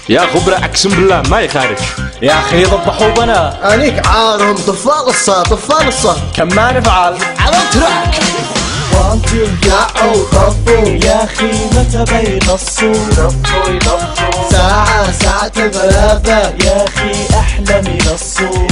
يا خبرة اقسم بالله ما يخارج. يا اخي ضبحوا بنا. انيك عارهم طفال الصوت طفال الصوت. كم ما نفعل على تراك وانتم قعوا طفوا. يا اخي متى بينصوا؟ يضفوا ساعة ساعتين ثلاثة. يا اخي احلم ينصوا.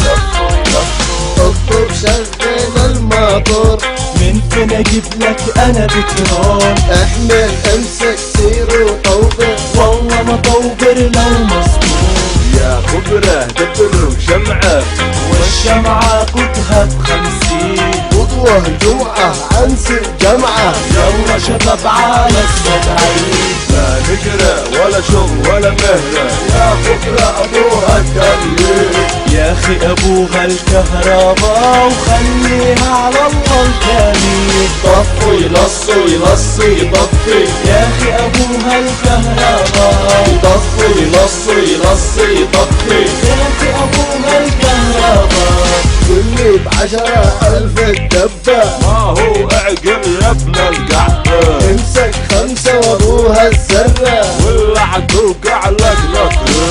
اطلب شغل الموتور. من فين اجيب لك انا بترول؟ احمل امسك سير وطوبر. والله ما طوبر لو مصبور. يا خبرة دبر وشمعة، والشمعة قدها ب50. قدوة جمعة عنسي جمعة. يلا شباب على السبعين. لا نقرا ولا شغل ولا مهرة، يا خبرة ابوها التمييز. يا اخي ابوها الكهرباء وخليها على الله الكريم. طفوا يلصوا يلصوا يطفي. يا اخي ابوها الكهرباء. يطفوا يلصوا يلصوا يطفي. يا اخي ابوها الكهرباء. كلي ب10,000 الدبة. ما هو اعقل يا ابن القحبة، امسك 5 وابوها الزرة. ولا حتوقع لك نكرة.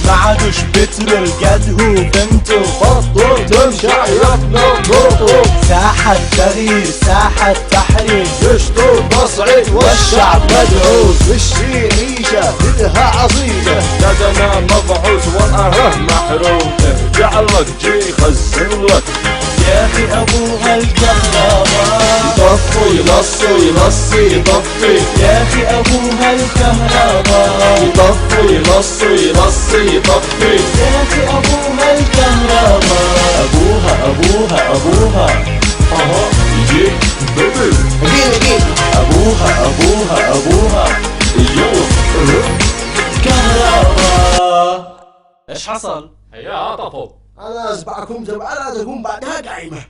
ما عادوش بترول قد هو بنته. بطل تمشع يا ابن البطل. ساحة تغيير ساحة تحرير. يشطر تصعيد والشعب مدعوس. وشي عيشة بدها عصيدة. يدنا مبعوث والأره محروم، ارجع لك جي خزن لك. يا اخي ابوها الكهرباء. يطفوا يلصوا يلصي يطفي. يا اخي ابوها الكهرباء. يطفوا يلصوا يلصي يطفي. يا اخي ابوها الكهرباء. ابوها اها يجيك بيبي، جيب ابوها يلا كهرباء. ايش حصل؟ هيا طفوا. انا اسبعكم زبعة لا تكون بعدها قايمة.